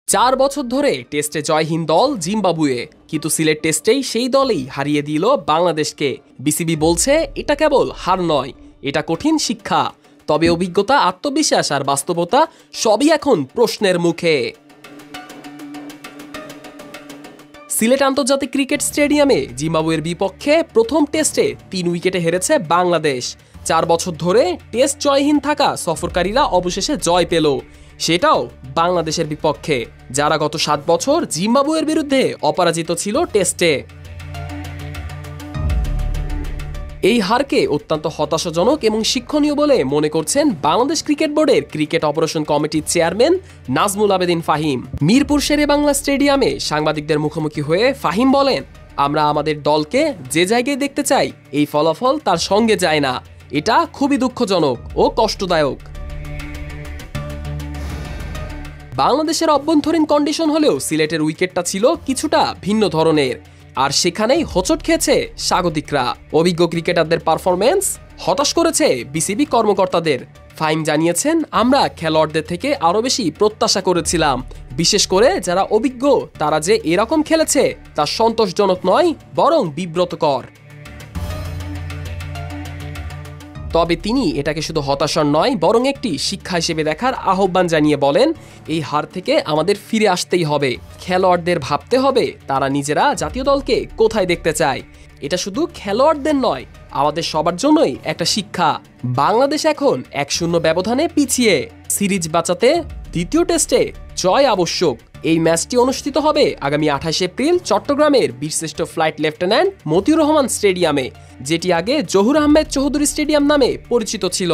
4 বছর ধরে টেস্টে জয়হীন দল জিম্বাবুয়ে, কিন্তু সিলেট টেস্টেই সেই দলেই হারিয়ে দিল বাংলাদেশকে। বিসিবি বলছে এটা কেবল হার নয়, এটা কঠিন শিক্ষা। তবে অভিজ্ঞতা, আত্মবিশ্বাস আর বাস্তবতা সবই এখন প্রশ্নের মুখে। সিলেট আন্তর্জাতিক ক্রিকেট স্টেডিয়ামে জিম্বাবুয়ের বিপক্ষে প্রথম টেস্টে 3 উইকেটে হেরেছে বাংলাদেশ। 4 বছর ধরে টেস্ট জয়হীন থাকা সফরকারীরা অবশেষে জয় পেল, সেটাও বাংলাদেশের বিপক্ষে, যারা গত 7 বছর জিম্বাবুয়ের বিরুদ্ধে অপরাজিত ছিল টেস্টে। এই হারকে অত্যন্ত হতাশাজনক এবং শিক্ষণীয় বলে মনে করছেন বাংলাদেশ ক্রিকেট বোর্ডের ক্রিকেট অপারেশন কমিটির চেয়ারম্যান নাজমুল আবেদিন ফাহিম। মিরপুর শেরেবাংলা স্টেডিয়ামে সাংবাদিকদের মুখোমুখি হয়ে ফাহিম বলেন, আমরা আমাদের দলকে যে জায়গায় দেখতে চাই, এই ফলাফল তার সঙ্গে যায় না। এটা খুবই দুঃখজনক ও কষ্টদায়ক। বাংলাদেশের অভ্যন্তরীণ কন্ডিশন হলেও সিলেটের উইকেটটা ছিল কিছুটা ভিন্ন ধরনের, আর সেখানেই হোঁচট খেয়েছে স্বাগতিকরা। অভিজ্ঞ ক্রিকেটারদের পারফরম্যান্স হতাশ করেছে বিসিবি কর্মকর্তাদের। ফাহিম জানিয়েছেন, আমরা খেলোয়াড়দের থেকে আরও বেশি প্রত্যাশা করেছিলাম, বিশেষ করে যারা অভিজ্ঞ তারা যে এরকম খেলেছে তা সন্তোষজনক নয়, বরং বিব্রতকর। তবে তিনি এটাকে শুধু হতাশার নয়, বরং একটি শিক্ষা হিসেবে দেখার আহ্বান জানিয়ে বলেন, এই হার থেকে আমাদের ফিরে আসতেই হবে। খেলোয়াড়দের ভাবতে হবে তারা নিজেরা জাতীয় দলকে কোথায় দেখতে চায়। এটা শুধু খেলোয়াড়দের নয়, আমাদের সবার জন্যই একটা শিক্ষা। বাংলাদেশ এখন 1-0 ব্যবধানে পিছিয়ে। সিরিজ বাঁচাতে দ্বিতীয় টেস্টে জয় আবশ্যক। এই ম্যাচটি অনুষ্ঠিত হবে আগামী 28 এপ্রিল চট্টগ্রামের বীরশ্রেষ্ঠ ফ্লাইট লেফটেন্যান্ট মতিউর রহমান স্টেডিয়ামে, যেটি আগে জহুর আহমেদ চৌধুরী স্টেডিয়াম নামে পরিচিত ছিল।